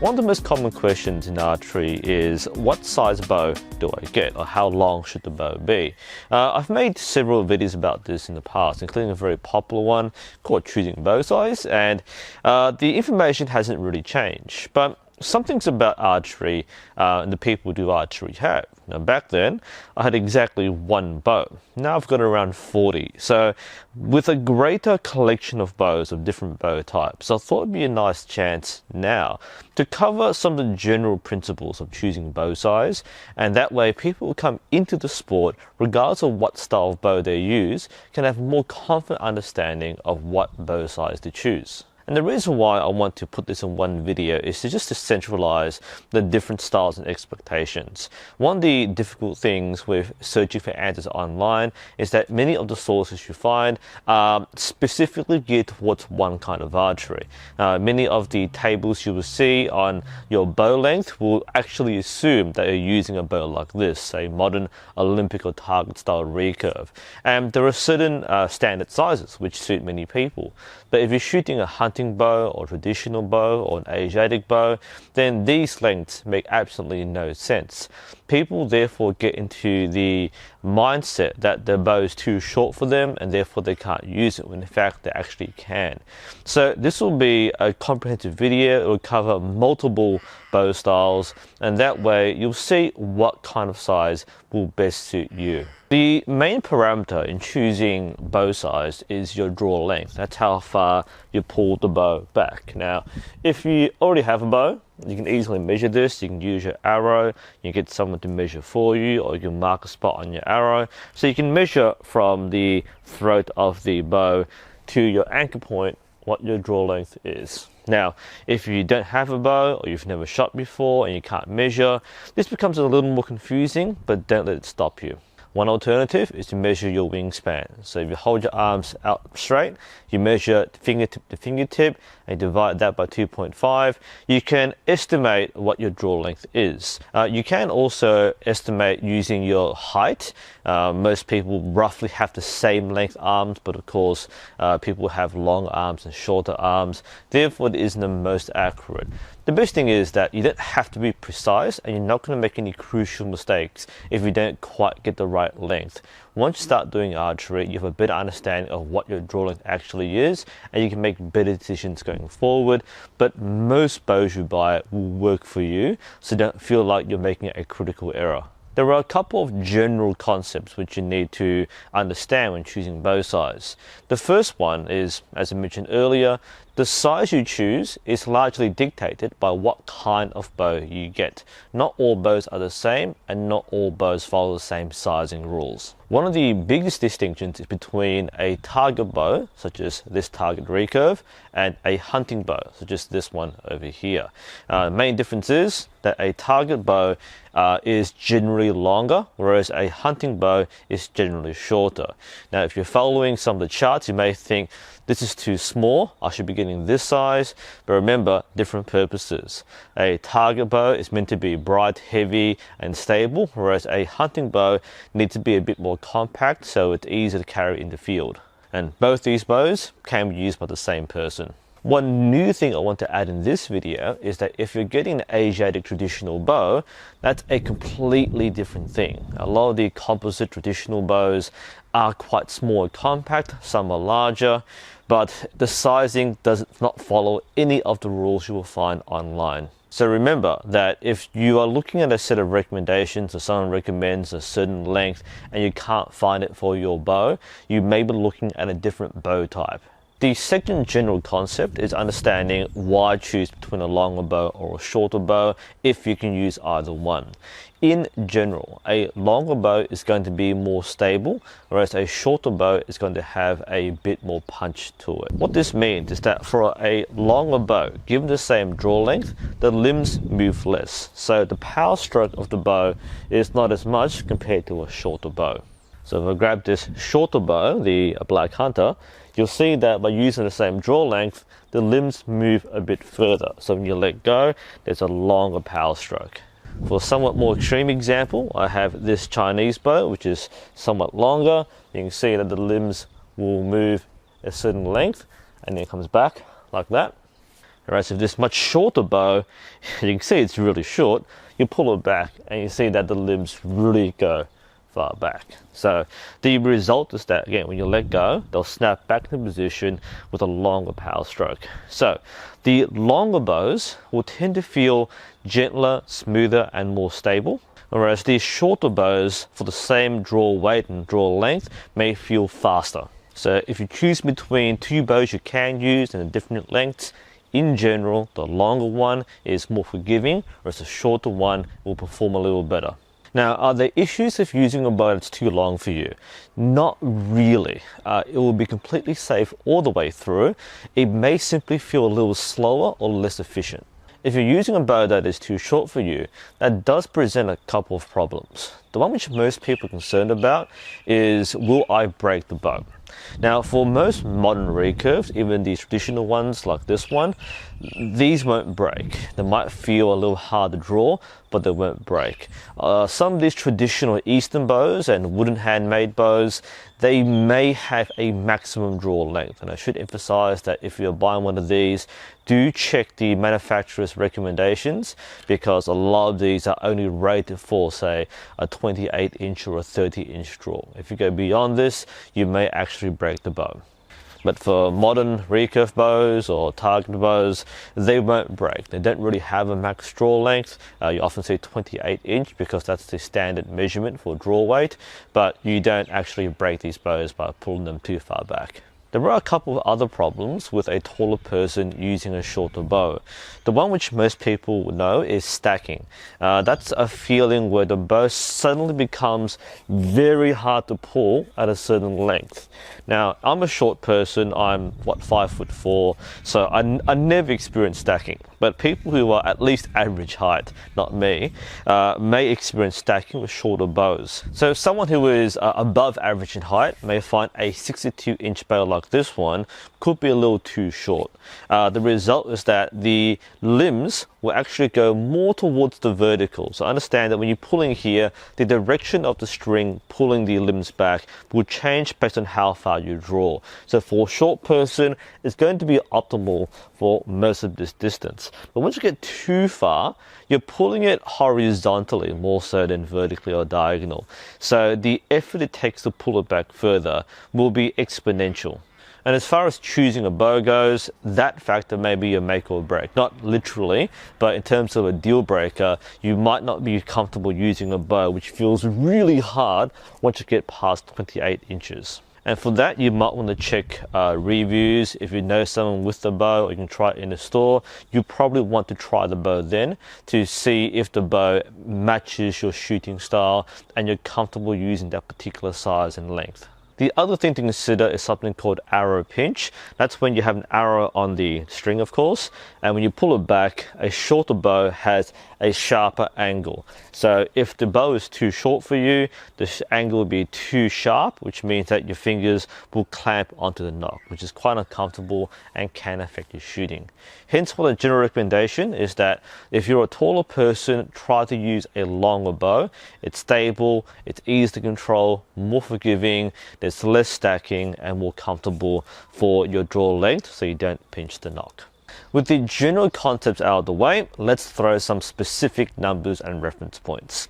One of the most common questions in archery is what size bow do I get, or how long should the bow be? I've made several videos about this in the past, including a very popular one called choosing bow size, and the information hasn't really changed. But some things about archery and the people who do archery have. Now, back then, I had exactly one bow. Now I've got around 40. So with a greater collection of bows of different bow types, I thought it'd be a nice chance now to cover some of the general principles of choosing bow size. And that way people who come into the sport, regardless of what style of bow they use, can have a more confident understanding of what bow size to choose. And the reason why I want to put this in one video is just to centralize the different styles and expectations. One of the difficult things with searching for answers online is that many of the sources you find are specifically geared towards one kind of archery. Many of the tables you will see on your bow length will actually assume that you're using a bow like this, a modern Olympic or target style recurve. And there are certain standard sizes which suit many people. But if you're shooting a hunting bow or traditional bow or an Asiatic bow, then these lengths make absolutely no sense. People therefore get into the mindset that their bow is too short for them and therefore they can't use it, when in fact they actually can. So this will be a comprehensive video. It will cover multiple bow styles, and that way you'll see what kind of size will best suit you. The main parameter in choosing bow size is your draw length. That's how far you pull the bow back. Now, if you already have a bow, you can easily measure this. You can use your arrow, you can get someone to measure for you, or you can mark a spot on your arrow. So you can measure from the throat of the bow to your anchor point what your draw length is. Now, if you don't have a bow or you've never shot before and you can't measure, this becomes a little more confusing, but don't let it stop you. One alternative is to measure your wingspan. So if you hold your arms out straight, you measure fingertip to fingertip and divide that by 2.5, you can estimate what your draw length is. You can also estimate using your height. Most people roughly have the same length arms, but of course people have long arms and shorter arms. Therefore, it isn't the most accurate. The best thing is that you don't have to be precise, and you're not going to make any crucial mistakes if you don't quite get the right length. Once you start doing archery, you have a better understanding of what your draw length actually is, and you can make better decisions going forward. But most bows you buy will work for you, so don't feel like you're making a critical error. There are a couple of general concepts which you need to understand when choosing bow size. The first one is, as I mentioned earlier, the size you choose is largely dictated by what kind of bow you get. Not all bows are the same, and not all bows follow the same sizing rules. One of the biggest distinctions is between a target bow, such as this target recurve, and a hunting bow, such as this one over here. Main difference is that a target bow is generally longer, whereas a hunting bow is generally shorter. Now, if you're following some of the charts, you may think this is too small, I should be getting this size. But remember, different purposes. A target bow is meant to be bright, heavy, and stable, whereas a hunting bow needs to be a bit more compact, so it's easier to carry in the field. And both these bows can be used by the same person. One new thing I want to add in this video is that if you're getting an Asiatic traditional bow, that's a completely different thing. A lot of the composite traditional bows are quite small and compact, some are larger, but the sizing does not follow any of the rules you will find online. So remember that if you are looking at a set of recommendations, or someone recommends a certain length and you can't find it for your bow, you may be looking at a different bow type. The second general concept is understanding why choose between a longer bow or a shorter bow if you can use either one. In general, a longer bow is going to be more stable, whereas a shorter bow is going to have a bit more punch to it. What this means is that for a longer bow, given the same draw length, the limbs move less. So the power stroke of the bow is not as much compared to a shorter bow. So if I grab this shorter bow, the Black Hunter, you'll see that by using the same draw length, the limbs move a bit further. So when you let go, there's a longer power stroke. For a somewhat more extreme example, I have this Chinese bow, which is somewhat longer. You can see that the limbs will move a certain length, and then it comes back like that. Whereas if this much shorter bow, you can see it's really short, you pull it back and you see that the limbs really go far back. So the result is that, again, when you let go, they'll snap back into position with a longer power stroke. So the longer bows will tend to feel gentler, smoother, and more stable, whereas these shorter bows, for the same draw weight and draw length, may feel faster. So if you choose between two bows you can use in different lengths, in general, the longer one is more forgiving, whereas the shorter one will perform a little better. Now, are there issues if using a bow that's too long for you? Not really. It will be completely safe all the way through. It may simply feel a little slower or less efficient. If you're using a bow that is too short for you, that does present a couple of problems. The one which most people are concerned about is, will I break the bow? Now, for most modern recurves, even these traditional ones like this one, these won't break. They might feel a little hard to draw, but they won't break. Some of these traditional Eastern bows and wooden handmade bows, they may have a maximum draw length. And I should emphasize that if you're buying one of these, do check the manufacturer's recommendations, because a lot of these are only rated for, say, a 28-inch or a 30-inch draw. If you go beyond this, you may actually break the bow. But for modern recurve bows or target bows, they won't break. They don't really have a max draw length. You often see 28-inch because that's the standard measurement for draw weight, but you don't actually break these bows by pulling them too far back. There are a couple of other problems with a taller person using a shorter bow. The one which most people would know is stacking. That's a feeling where the bow suddenly becomes very hard to pull at a certain length. Now, I'm a short person, I'm 5'4", so I never experienced stacking. But people who are at least average height, not me, may experience stacking with shorter bows. So someone who is above average in height may find a 62-inch bow like this one could be a little too short. The result is that the limbs will actually go more towards the vertical. So understand that when you're pulling here, the direction of the string pulling the limbs back will change based on how far you draw. So for a short person, it's going to be optimal for most of this distance. But once you get too far, you're pulling it horizontally more so than vertically or diagonal. So the effort it takes to pull it back further will be exponential. And as far as choosing a bow goes, that factor may be a make or break. Not literally, but in terms of a deal breaker, you might not be comfortable using a bow which feels really hard once you get past 28 inches. And for that, you might want to check reviews. If you know someone with the bow, or you can try it in a store, you probably want to try the bow then to see if the bow matches your shooting style and you're comfortable using that particular size and length. The other thing to consider is something called arrow pinch. That's when you have an arrow on the string, of course, and when you pull it back, a shorter bow has a sharper angle. So if the bow is too short for you, the angle will be too sharp, which means that your fingers will clamp onto the nock, which is quite uncomfortable and can affect your shooting. Hence, what a general recommendation is that if you're a taller person, try to use a longer bow. It's stable, it's easy to control, more forgiving, there's less stacking and more comfortable for your draw length so you don't pinch the nock. With the general concepts out of the way, let's throw some specific numbers and reference points.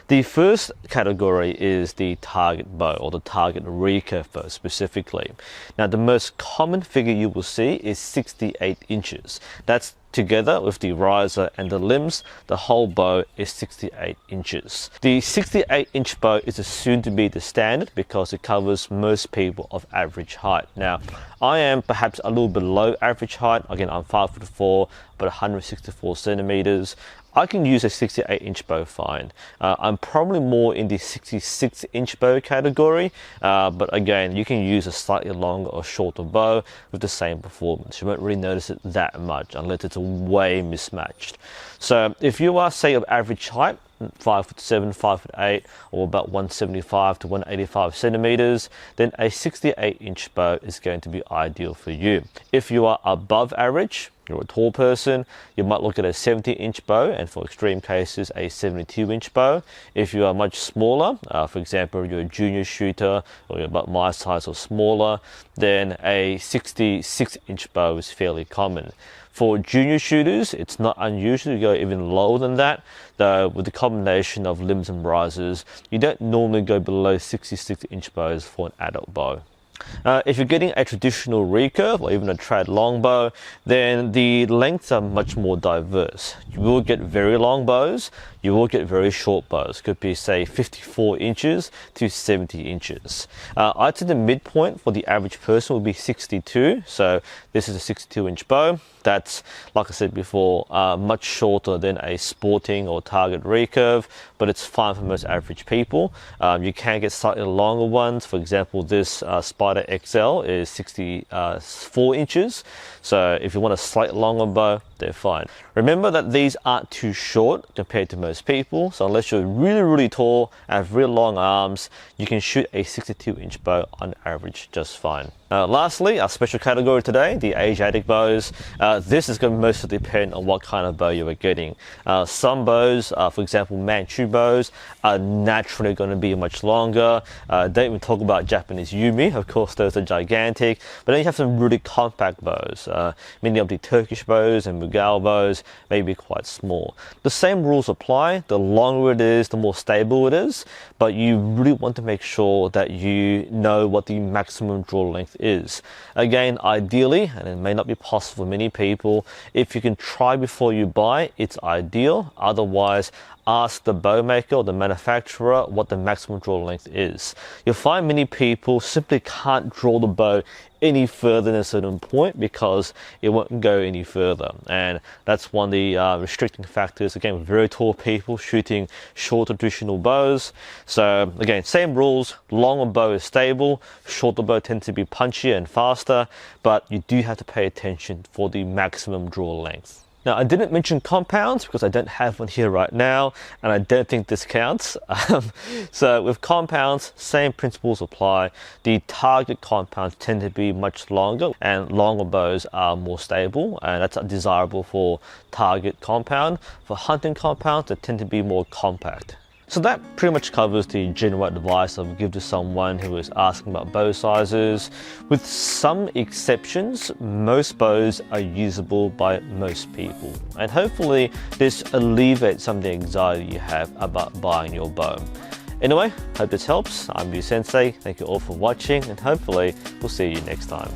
The first category is the target bow, or the target recurve bow specifically. Now, the most common figure you will see is 68 inches. That's together with the riser and the limbs, the whole bow is 68 inches. The 68-inch bow is assumed to be the standard because it covers most people of average height. Now, I am perhaps a little below average height. Again, I'm 5'4", but 164 centimeters. I can use a 68-inch bow fine. I'm probably more in the 66-inch bow category, but again, you can use a slightly longer or shorter bow with the same performance. You won't really notice it that much unless it's way mismatched. So if you are, say, of average height, 5'7", 5'8", or about 175 to 185 centimeters, then a 68-inch bow is going to be ideal for you. If you are above average, you're a tall person, you might look at a 70-inch bow, and for extreme cases, a 72-inch bow. If you are much smaller, for example, you're a junior shooter, or you're about my size or smaller, then a 66-inch bow is fairly common. For junior shooters, it's not unusual to go even lower than that, though with the combination of limbs and risers, you don't normally go below 66-inch bows for an adult bow. If you're getting a traditional recurve or even a trad longbow, then the lengths are much more diverse. You will get very long bows, you will get very short bows. Could be say 54 inches to 70 inches. I'd say the midpoint for the average person would be 62. So this is a 62-inch bow. That's, like I said before, much shorter than a sporting or target recurve, but it's fine for most average people. You can get slightly longer ones. For example, this Spider XL is 64 inches. So if you want a slightly longer bow, they're fine. Remember that these aren't too short compared to most people. So unless you're really, really tall and have really long arms, you can shoot a 62-inch bow on average just fine. Lastly, our special category today, the Asiatic bows. This is going to mostly depend on what kind of bow you are getting. Some bows, for example, Manchu bows, are naturally going to be much longer. Don't even talk about Japanese Yumi. Of course, those are gigantic. But then you have some really compact bows. Many of the Turkish bows and Mughal bows may be quite small. The same rules apply. The longer it is, the more stable it is. But you really want to make sure that you know what the maximum draw length is. Again, ideally, and it may not be possible for many people, if you can try before you buy, it's ideal. Otherwise, ask the bow maker or the manufacturer what the maximum draw length is. You'll find many people simply can't draw the bow any further than a certain point because it won't go any further, and that's one of the restricting factors, again, with very tall people shooting shorter traditional bows. So again, same rules. Longer bow is stable, shorter bow tends to be punchier and faster, but you do have to pay attention for the maximum draw length. Now, I didn't mention compounds because I don't have one here right now, and I don't think this counts. So with compounds, same principles apply. The target compounds tend to be much longer, and longer bows are more stable, and that's desirable for target compound. For hunting compounds, they tend to be more compact. So that pretty much covers the general advice I would give to someone who is asking about bow sizes. With some exceptions, most bows are usable by most people. And hopefully this alleviates some of the anxiety you have about buying your bow. Anyway, hope this helps. I'm Ryu Sensei. Thank you all for watching, and hopefully we'll see you next time.